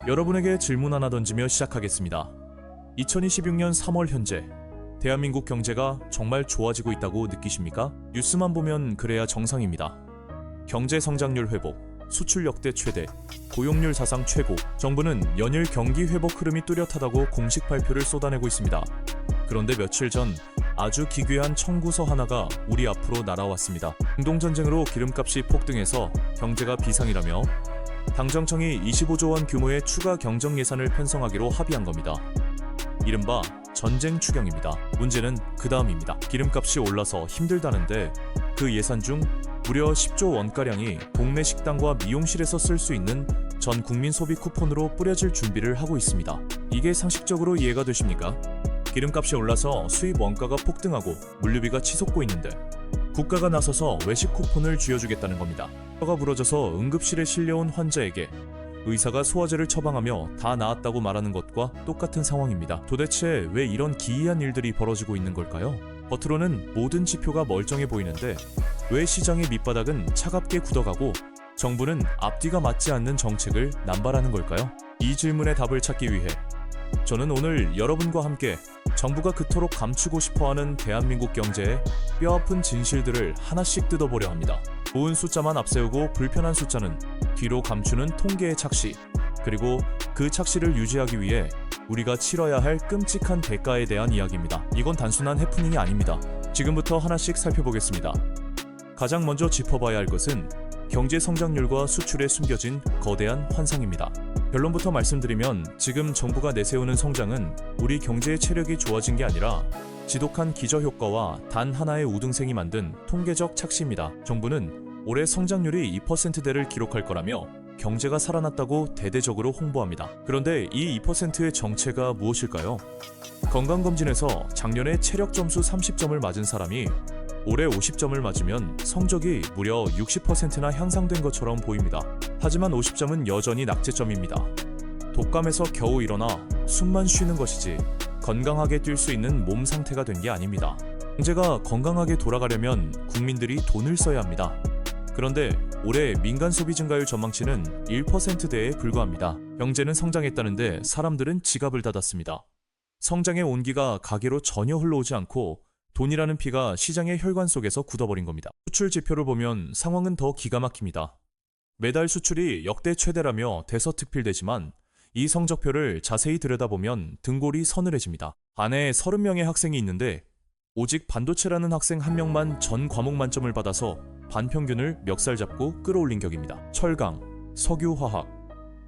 여러분에게 질문 하나 던지며 시작하겠습니다. 2026년 3월 현재 대한민국 경제가 정말 좋아지고 있다고 느끼십니까? 뉴스만 보면 그래야 정상입니다. 경제 성장률 회복, 수출 역대 최대, 고용률 사상 최고, 정부는 연일 경기 회복 흐름이 뚜렷하다고 공식 발표를 쏟아내고 있습니다. 그런데 며칠 전 아주 기괴한 청구서 하나가 우리 앞으로 날아왔습니다. 중동전쟁으로 기름값이 폭등해서 경제가 비상이라며 당정청이 25조 원 규모의 추가 경정 예산을 편성하기로 합의한 겁니다. 이른바 전쟁 추경입니다. 문제는 그 다음입니다. 기름값이 올라서 힘들다는데 그 예산 중 무려 10조 원가량이 동네 식당과 미용실에서 쓸 수 있는 전 국민 소비 쿠폰으로 뿌려질 준비를 하고 있습니다. 이게 상식적으로 이해가 되십니까? 기름값이 올라서 수입 원가가 폭등하고 물류비가 치솟고 있는데 국가가 나서서 외식 쿠폰을 쥐어주겠다는 겁니다. 뼈가 부러져서 응급실에 실려온 환자에게 의사가 소화제를 처방하며 다 나았다고 말하는 것과 똑같은 상황입니다. 도대체 왜 이런 기이한 일들이 벌어지고 있는 걸까요? 겉으로는 모든 지표가 멀쩡해 보이는데 왜 시장의 밑바닥은 차갑게 굳어가고 정부는 앞뒤가 맞지 않는 정책을 남발하는 걸까요? 이 질문의 답을 찾기 위해 저는 오늘 여러분과 함께 정부가 그토록 감추고 싶어하는 대한민국 경제의 뼈아픈 진실들을 하나씩 뜯어보려 합니다. 좋은 숫자만 앞세우고 불편한 숫자는 뒤로 감추는 통계의 착시, 그리고 그 착시를 유지하기 위해 우리가 치러야 할 끔찍한 대가에 대한 이야기입니다. 이건 단순한 해프닝이 아닙니다. 지금부터 하나씩 살펴보겠습니다. 가장 먼저 짚어봐야 할 것은 경제 성장률과 수출에 숨겨진 거대한 환상입니다. 결론부터 말씀드리면 지금 정부가 내세우는 성장은 우리 경제의 체력이 좋아진 게 아니라 지독한 기저효과와 단 하나의 우등생이 만든 통계적 착시입니다. 정부는 올해 성장률이 2%대를 기록할 거라며 경제가 살아났다고 대대적으로 홍보합니다. 그런데 이 2%의 정체가 무엇일까요? 건강검진에서 작년에 체력 점수 30점을 맞은 사람이 올해 50점을 맞으면 성적이 무려 60%나 향상된 것처럼 보입니다. 하지만 50점은 여전히 낙제점입니다. 독감에서 겨우 일어나 숨만 쉬는 것이지 건강하게 뛸 수 있는 몸 상태가 된 게 아닙니다. 경제가 건강하게 돌아가려면 국민들이 돈을 써야 합니다. 그런데 올해 민간 소비 증가율 전망치는 1%대에 불과합니다. 경제는 성장했다는데 사람들은 지갑을 닫았습니다. 성장의 온기가 가게로 전혀 흘러오지 않고 돈이라는 피가 시장의 혈관 속에서 굳어버린 겁니다. 수출 지표를 보면 상황은 더 기가 막힙니다. 매달 수출이 역대 최대라며 대서특필되지만 이 성적표를 자세히 들여다보면 등골이 서늘해집니다. 반에 30명의 학생이 있는데 오직 반도체라는 학생 한 명만 전 과목 만점을 받아서 반평균을 멱살 잡고 끌어올린 격입니다. 철강, 석유화학,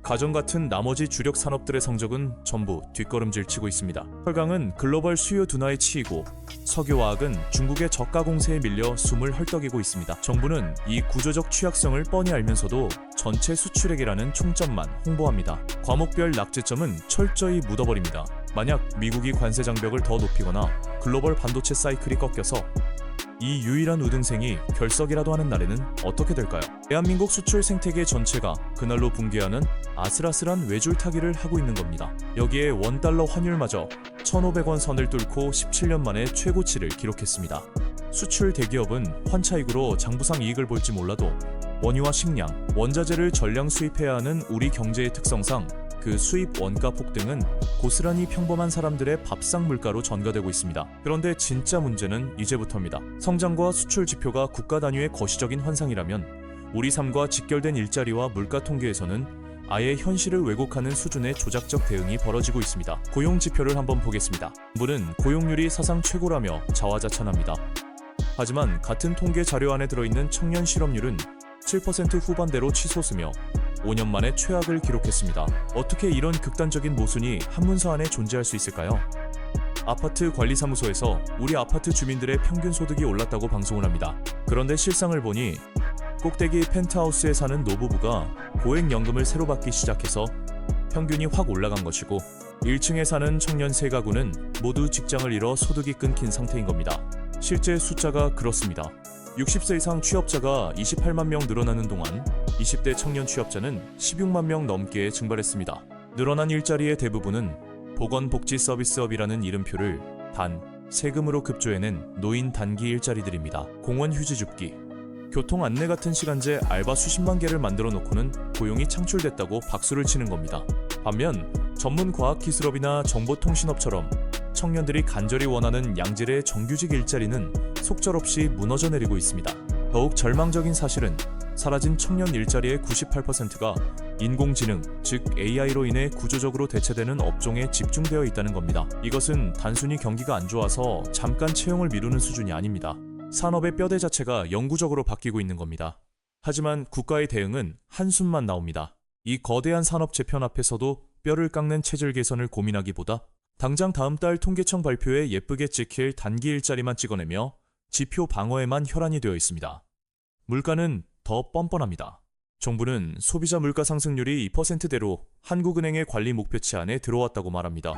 가전 같은 나머지 주력 산업들의 성적은 전부 뒷걸음질 치고 있습니다. 철강은 글로벌 수요 둔화에 치이고 석유화학은 중국의 저가 공세에 밀려 숨을 헐떡이고 있습니다. 정부는 이 구조적 취약성을 뻔히 알면서도 전체 수출액이라는 총점만 홍보합니다. 과목별 낙제점은 철저히 묻어버립니다. 만약 미국이 관세 장벽을 더 높이거나 글로벌 반도체 사이클이 꺾여서 이 유일한 우등생이 결석이라도 하는 날에는 어떻게 될까요? 대한민국 수출 생태계 전체가 그날로 붕괴하는 아슬아슬한 외줄타기를 하고 있는 겁니다. 여기에 원달러 환율마저 1,500원 선을 뚫고 17년 만에 최고치를 기록했습니다. 수출 대기업은 환차익으로 장부상 이익을 볼지 몰라도 원유와 식량, 원자재를 전량 수입해야 하는 우리 경제의 특성상 그 수입 원가 폭등은 고스란히 평범한 사람들의 밥상 물가로 전가되고 있습니다. 그런데 진짜 문제는 이제부터입니다. 성장과 수출 지표가 국가 단위의 거시적인 환상이라면 우리 삶과 직결된 일자리와 물가 통계에서는 아예 현실을 왜곡하는 수준의 조작적 대응이 벌어지고 있습니다. 고용 지표를 한번 보겠습니다. 정부는 고용률이 사상 최고라며 자화자찬합니다. 하지만 같은 통계 자료 안에 들어있는 청년 실업률은 7% 후반대로 치솟으며 5년 만에 최악을 기록했습니다. 어떻게 이런 극단적인 모순이 한 문서 안에 존재할 수 있을까요? 아파트 관리사무소에서 우리 아파트 주민들의 평균 소득이 올랐다고 방송을 합니다. 그런데 실상을 보니 꼭대기 펜트하우스에 사는 노부부가 고액연금을 새로 받기 시작해서 평균이 확 올라간 것이고 1층에 사는 청년 3가구는 모두 직장을 잃어 소득이 끊긴 상태인 겁니다. 실제 숫자가 그렇습니다. 60세 이상 취업자가 28만 명 늘어나는 동안 20대 청년 취업자는 16만 명 넘게 증발했습니다. 늘어난 일자리의 대부분은 보건복지서비스업이라는 이름표를 단 세금으로 급조해낸 노인 단기 일자리들입니다. 공원 휴지 줍기, 교통 안내 같은 시간제 알바 수십만 개를 만들어 놓고는 고용이 창출됐다고 박수를 치는 겁니다. 반면 전문 과학기술업이나 정보통신업처럼 청년들이 간절히 원하는 양질의 정규직 일자리는 속절없이 무너져 내리고 있습니다. 더욱 절망적인 사실은 사라진 청년 일자리의 98%가 인공지능, 즉 AI로 인해 구조적으로 대체되는 업종에 집중되어 있다는 겁니다. 이것은 단순히 경기가 안 좋아서 잠깐 채용을 미루는 수준이 아닙니다. 산업의 뼈대 자체가 영구적으로 바뀌고 있는 겁니다. 하지만 국가의 대응은 한숨만 나옵니다. 이 거대한 산업 재편 앞에서도 뼈를 깎는 체질 개선을 고민하기보다 당장 다음 달 통계청 발표에 예쁘게 찍힐 단기 일자리만 찍어내며 지표 방어에만 혈안이 되어 있습니다. 물가는 더 뻔뻔합니다. 정부는 소비자 물가 상승률이 2%대로 한국은행의 관리 목표치 안에 들어왔다고 말합니다.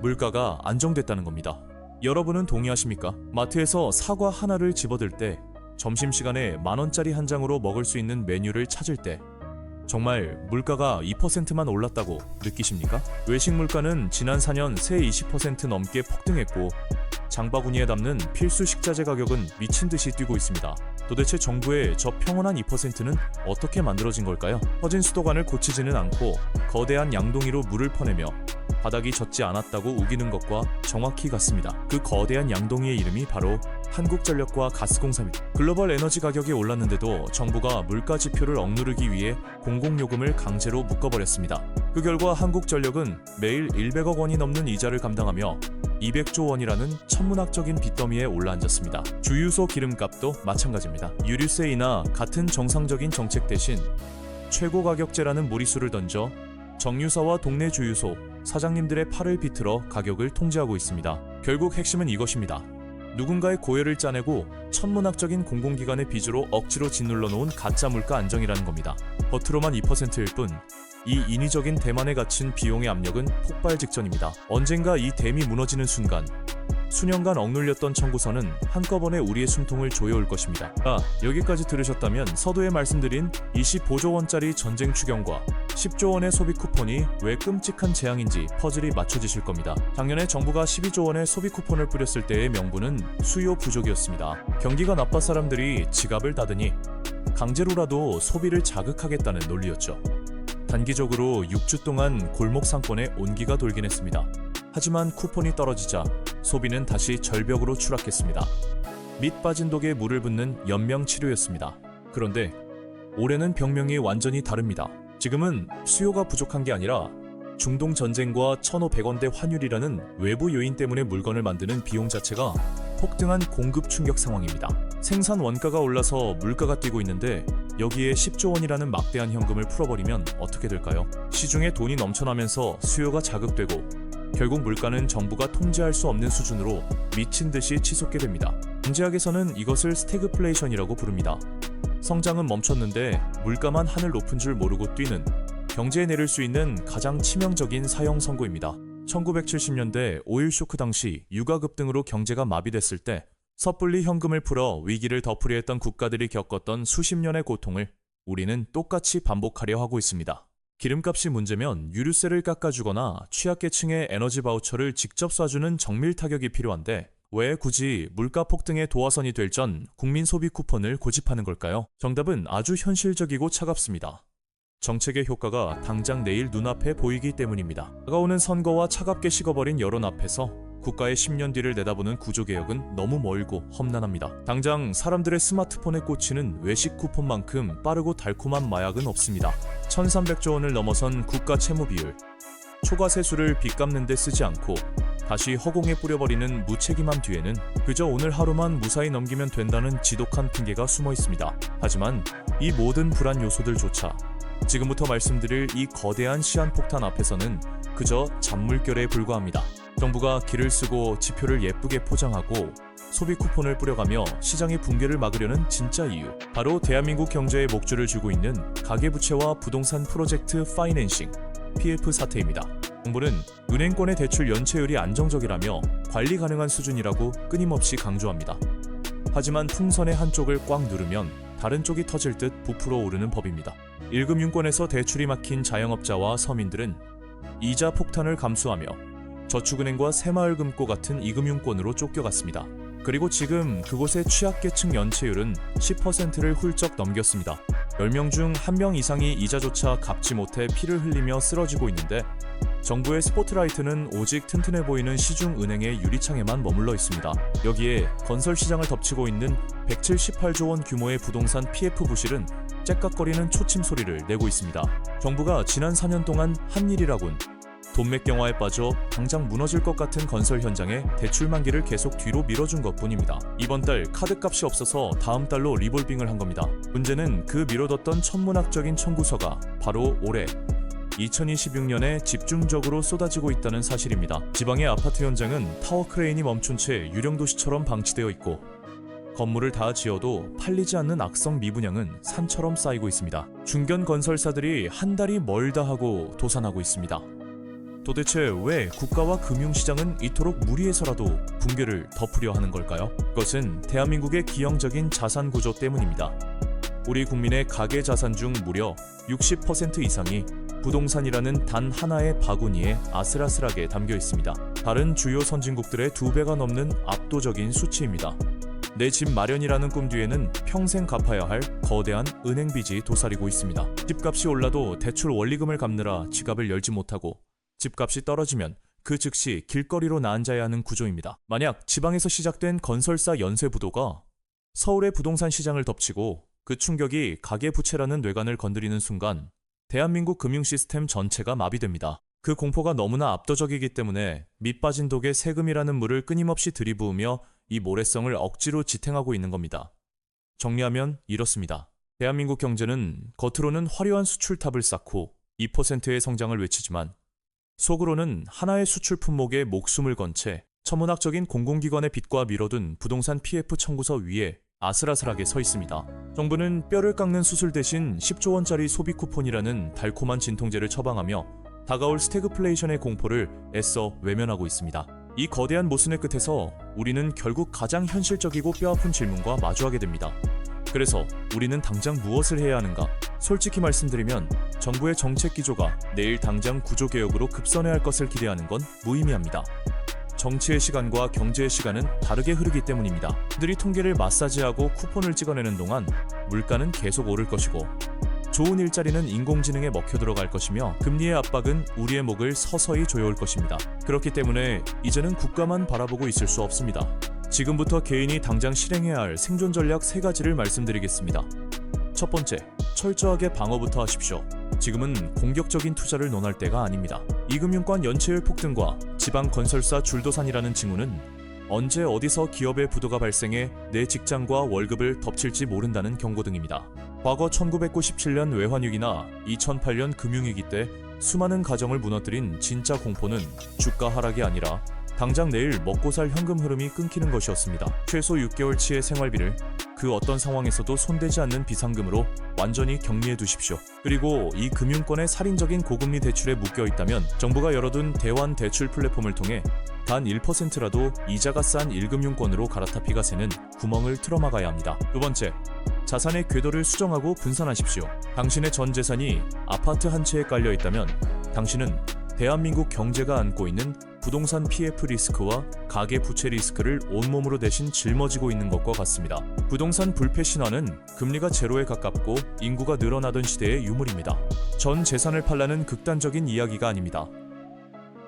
물가가 안정됐다는 겁니다. 여러분은 동의하십니까? 마트에서 사과 하나를 집어들 때, 점심시간에 만원짜리 한 장으로 먹을 수 있는 메뉴를 찾을 때 정말 물가가 2%만 올랐다고 느끼십니까? 외식 물가는 지난 4년 새 20% 넘게 폭등했고 장바구니에 담는 필수 식자재 가격은 미친 듯이 뛰고 있습니다. 도대체 정부의 저 평온한 2%는 어떻게 만들어진 걸까요? 퍼진 수도관을 고치지는 않고 거대한 양동이로 물을 퍼내며 바닥이 젖지 않았다고 우기는 것과 정확히 같습니다. 그 거대한 양동이의 이름이 바로 한국전력과 가스공사입니다. 글로벌 에너지 가격이 올랐는데도 정부가 물가 지표를 억누르기 위해 공공요금을 강제로 묶어버렸습니다. 그 결과 한국전력은 매일 100억 원이 넘는 이자를 감당하며 200조 원이라는 천문학적인 빚더미에 올라앉았습니다. 주유소 기름값도 마찬가지입니다. 유류세 인하 같은 정상적인 정책 대신 최고 가격제라는 무리수를 던져 정유사와 동네 주유소 사장님들의 팔을 비틀어 가격을 통제하고 있습니다. 결국 핵심은 이것입니다. 누군가의 고열을 짜내고 천문학적인 공공기관의 빚으로 억지로 짓눌러 놓은 가짜 물가 안정이라는 겁니다. 겉으로만 2%일 뿐 이 인위적인 대만에 갇힌 비용의 압력은 폭발 직전입니다. 언젠가 이 댐이 무너지는 순간 수년간 억눌렸던 청구서는 한꺼번에 우리의 숨통을 조여올 것입니다. 여기까지 들으셨다면 서두에 말씀드린 25조 원짜리 전쟁 추경과 10조 원의 소비 쿠폰이 왜 끔찍한 재앙인지 퍼즐이 맞춰지실 겁니다. 작년에 정부가 12조 원의 소비 쿠폰을 뿌렸을 때의 명분은 수요 부족이었습니다. 경기가 나빠 사람들이 지갑을 닫으니 강제로라도 소비를 자극하겠다는 논리였죠. 단기적으로 6주 동안 골목 상권에 온기가 돌긴 했습니다. 하지만 쿠폰이 떨어지자 소비는 다시 절벽으로 추락했습니다. 밑 빠진 독에 물을 붓는 연명치료였습니다. 그런데 올해는 병명이 완전히 다릅니다. 지금은 수요가 부족한 게 아니라 중동 전쟁과 1,500원대 환율이라는 외부 요인 때문에 물건을 만드는 비용 자체가 폭등한 공급 충격 상황입니다. 생산 원가가 올라서 물가가 뛰고 있는데 여기에 10조 원이라는 막대한 현금을 풀어버리면 어떻게 될까요? 시중에 돈이 넘쳐나면서 수요가 자극되고 결국 물가는 정부가 통제할 수 없는 수준으로 미친 듯이 치솟게 됩니다. 경제학에서는 이것을 스태그플레이션이라고 부릅니다. 성장은 멈췄는데 물가만 하늘 높은 줄 모르고 뛰는 경제에 내릴 수 있는 가장 치명적인 사형 선고입니다. 1970년대 오일 쇼크 당시 유가 급등으로 경제가 마비됐을 때 섣불리 현금을 풀어 위기를 덮으려 했던 국가들이 겪었던 수십 년의 고통을 우리는 똑같이 반복하려 하고 있습니다. 기름값이 문제면 유류세를 깎아주거나 취약계층의 에너지 바우처를 직접 쏴주는 정밀 타격이 필요한데 왜 굳이 물가 폭등의 도화선이 될 전 국민 소비 쿠폰을 고집하는 걸까요? 정답은 아주 현실적이고 차갑습니다. 정책의 효과가 당장 내일 눈앞에 보이기 때문입니다. 다가오는 선거와 차갑게 식어버린 여론 앞에서 국가의 10년 뒤를 내다보는 구조개혁은 너무 멀고 험난합니다. 당장 사람들의 스마트폰에 꽂히는 외식 쿠폰만큼 빠르고 달콤한 마약은 없습니다. 1,300조 원을 넘어선 국가 채무 비율, 초과 세수를 빚 갚는 데 쓰지 않고 다시 허공에 뿌려버리는 무책임함 뒤에는 그저 오늘 하루만 무사히 넘기면 된다는 지독한 핑계가 숨어 있습니다. 하지만 이 모든 불안 요소들조차 지금부터 말씀드릴 이 거대한 시한폭탄 앞에서는 그저 잔물결에 불과합니다. 정부가 길을 쓰고 지표를 예쁘게 포장하고 소비 쿠폰을 뿌려가며 시장의 붕괴를 막으려는 진짜 이유, 바로 대한민국 경제에 목줄을 쥐고 있는 가계부채와 부동산 프로젝트 파이낸싱, PF 사태입니다. 정부는 은행권의 대출 연체율이 안정적이라며 관리 가능한 수준이라고 끊임없이 강조합니다. 하지만 풍선의 한쪽을 꽉 누르면 다른 쪽이 터질 듯 부풀어 오르는 법입니다. 1금융권에서 대출이 막힌 자영업자와 서민들은 이자 폭탄을 감수하며 저축은행과 새마을금고 같은 이금융권으로 쫓겨갔습니다. 그리고 지금 그곳의 취약계층 연체율은 10%를 훌쩍 넘겼습니다. 10명 중 1명 이상이 이자조차 갚지 못해 피를 흘리며 쓰러지고 있는데 정부의 스포트라이트는 오직 튼튼해 보이는 시중은행의 유리창에만 머물러 있습니다. 여기에 건설 시장을 덮치고 있는 178조 원 규모의 부동산 PF 부실은 째깍거리는 초침 소리를 내고 있습니다. 정부가 지난 4년 동안 한 일이라곤 돈맥경화에 빠져 당장 무너질 것 같은 건설 현장에 대출 만기를 계속 뒤로 밀어준 것뿐입니다. 이번 달 카드값이 없어서 다음 달로 리볼빙을 한 겁니다. 문제는 그 미뤄뒀던 천문학적인 청구서가 바로 올해 2026년에 집중적으로 쏟아지고 있다는 사실입니다. 지방의 아파트 현장은 타워 크레인이 멈춘 채 유령 도시처럼 방치되어 있고 건물을 다 지어도 팔리지 않는 악성 미분양은 산처럼 쌓이고 있습니다. 중견 건설사들이 한 달이 멀다 하고 도산하고 있습니다. 도대체 왜 국가와 금융시장은 이토록 무리해서라도 붕괴를 덮으려 하는 걸까요? 그것은 대한민국의 기형적인 자산 구조 때문입니다. 우리 국민의 가계 자산 중 무려 60% 이상이 부동산이라는 단 하나의 바구니에 아슬아슬하게 담겨 있습니다. 다른 주요 선진국들의 2배가 넘는 압도적인 수치입니다. 내 집 마련이라는 꿈 뒤에는 평생 갚아야 할 거대한 은행빚이 도사리고 있습니다. 집값이 올라도 대출 원리금을 갚느라 지갑을 열지 못하고 집값이 떨어지면 그 즉시 길거리로 나앉아야 하는 구조입니다. 만약 지방에서 시작된 건설사 연쇄 부도가 서울의 부동산 시장을 덮치고 그 충격이 가계부채라는 뇌관을 건드리는 순간 대한민국 금융 시스템 전체가 마비됩니다. 그 공포가 너무나 압도적이기 때문에 밑빠진 독에 세금이라는 물을 끊임없이 들이부으며 이 모래성을 억지로 지탱하고 있는 겁니다. 정리하면 이렇습니다. 대한민국 경제는 겉으로는 화려한 수출탑을 쌓고 2%의 성장을 외치지만 속으로는 하나의 수출 품목에 목숨을 건 채 천문학적인 공공기관의 빚과 미뤄둔 부동산 PF 청구서 위에 아슬아슬하게 서 있습니다. 정부는 뼈를 깎는 수술 대신 10조 원짜리 소비 쿠폰이라는 달콤한 진통제를 처방하며 다가올 스태그플레이션의 공포를 애써 외면하고 있습니다. 이 거대한 모순의 끝에서 우리는 결국 가장 현실적이고 뼈아픈 질문과 마주하게 됩니다. 그래서 우리는 당장 무엇을 해야 하는가? 솔직히 말씀드리면 정부의 정책 기조가 내일 당장 구조개혁으로 급선회할 것을 기대하는 건 무의미합니다. 정치의 시간과 경제의 시간은 다르게 흐르기 때문입니다. 그들이 통계를 마사지하고 쿠폰을 찍어내는 동안 물가는 계속 오를 것이고 좋은 일자리는 인공지능에 먹혀 들어갈 것이며 금리의 압박은 우리의 목을 서서히 조여올 것입니다. 그렇기 때문에 이제는 국가만 바라보고 있을 수 없습니다. 지금부터 개인이 당장 실행해야 할 생존 전략 3가지를 말씀드리겠습니다. 첫 번째, 철저하게 방어부터 하십시오. 지금은 공격적인 투자를 논할 때가 아닙니다. 이금융권 연체율 폭등과 지방 건설사 줄도산이라는 징후는 언제 어디서 기업의 부도가 발생해 내 직장과 월급을 덮칠지 모른다는 경고등입니다. 과거 1997년 외환위기나 2008년 금융위기 때 수많은 가정을 무너뜨린 진짜 공포는 주가 하락이 아니라 당장 내일 먹고 살 현금 흐름이 끊기는 것이었습니다. 최소 6개월치의 생활비를 그 어떤 상황에서도 손대지 않는 비상금으로 완전히 격리해 두십시오. 그리고 이 금융권의 살인적인 고금리 대출에 묶여 있다면 정부가 열어둔 대환 대출 플랫폼을 통해 단 1%라도 이자가 싼 1금융권으로 갈아타피가 새는 구멍을 틀어막아야 합니다. 두 번째, 자산의 궤도를 수정하고 분산하십시오. 당신의 전 재산이 아파트 한 채에 깔려 있다면 당신은 대한민국 경제가 안고 있는 부동산 PF 리스크와 가계 부채 리스크를 온몸으로 대신 짊어지고 있는 것과 같습니다. 부동산 불패 신화는 금리가 제로에 가깝고 인구가 늘어나던 시대의 유물입니다. 전 재산을 팔라는 극단적인 이야기가 아닙니다.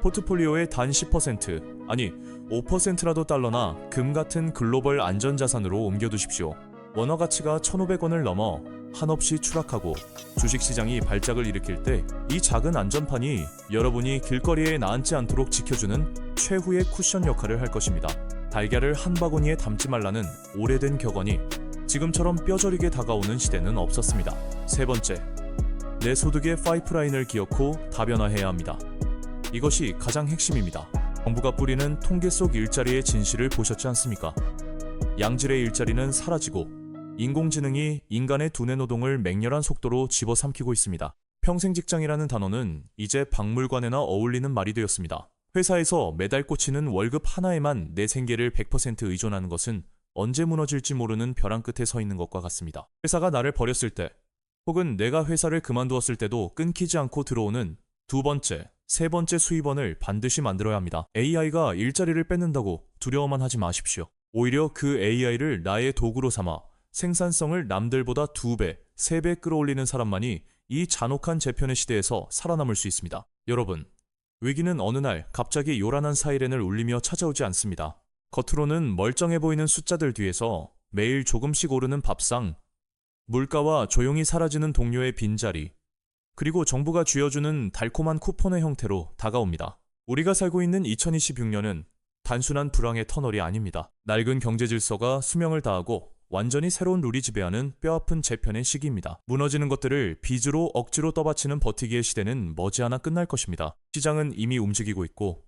포트폴리오의 단 10%, 아니 5%라도 달러나 금 같은 글로벌 안전자산으로 옮겨두십시오. 원화 가치가 1,500원을 넘어 한없이 추락하고 주식시장이 발작을 일으킬 때 이 작은 안전판이 여러분이 길거리에 나앉지 않도록 지켜주는 최후의 쿠션 역할을 할 것입니다. 달걀을 한 바구니에 담지 말라는 오래된 격언이 지금처럼 뼈저리게 다가오는 시대는 없었습니다. 세 번째, 내 소득의 파이프라인을 기어코 다변화해야 합니다. 이것이 가장 핵심입니다. 정부가 뿌리는 통계 속 일자리의 진실을 보셨지 않습니까? 양질의 일자리는 사라지고 인공지능이 인간의 두뇌 노동을 맹렬한 속도로 집어삼키고 있습니다. 평생 직장이라는 단어는 이제 박물관에나 어울리는 말이 되었습니다. 회사에서 매달 꽂히는 월급 하나에만 내 생계를 100% 의존하는 것은 언제 무너질지 모르는 벼랑 끝에 서 있는 것과 같습니다. 회사가 나를 버렸을 때, 혹은 내가 회사를 그만두었을 때도 끊기지 않고 들어오는 두 번째, 세 번째 수입원을 반드시 만들어야 합니다. AI가 일자리를 뺏는다고 두려워만 하지 마십시오. 오히려 그 AI를 나의 도구로 삼아 생산성을 남들보다 2배, 3배 끌어올리는 사람만이 이 잔혹한 재편의 시대에서 살아남을 수 있습니다. 여러분, 위기는 어느 날 갑자기 요란한 사이렌을 울리며 찾아오지 않습니다. 겉으로는 멀쩡해 보이는 숫자들 뒤에서 매일 조금씩 오르는 밥상, 물가와 조용히 사라지는 동료의 빈자리, 그리고 정부가 쥐어주는 달콤한 쿠폰의 형태로 다가옵니다. 우리가 살고 있는 2026년은 단순한 불황의 터널이 아닙니다. 낡은 경제 질서가 수명을 다하고 완전히 새로운 룰이 지배하는 뼈아픈 재편의 시기입니다. 무너지는 것들을 빚으로 억지로 떠받치는 버티기의 시대는 머지않아 끝날 것입니다. 시장은 이미 움직이고 있고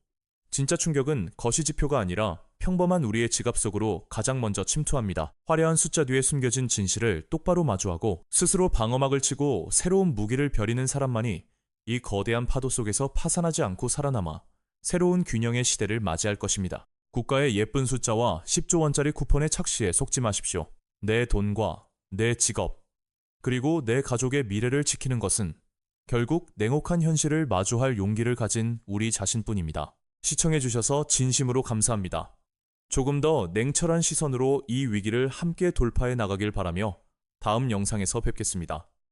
진짜 충격은 거시지표가 아니라 평범한 우리의 지갑 속으로 가장 먼저 침투합니다. 화려한 숫자 뒤에 숨겨진 진실을 똑바로 마주하고 스스로 방어막을 치고 새로운 무기를 벼리는 사람만이 이 거대한 파도 속에서 파산하지 않고 살아남아 새로운 균형의 시대를 맞이할 것입니다. 국가의 예쁜 숫자와 10조 원짜리 쿠폰의 착시에 속지 마십시오. 내 돈과 내 직업, 그리고 내 가족의 미래를 지키는 것은 결국 냉혹한 현실을 마주할 용기를 가진 우리 자신뿐입니다. 시청해주셔서 진심으로 감사합니다. 조금 더 냉철한 시선으로 이 위기를 함께 돌파해 나가길 바라며 다음 영상에서 뵙겠습니다.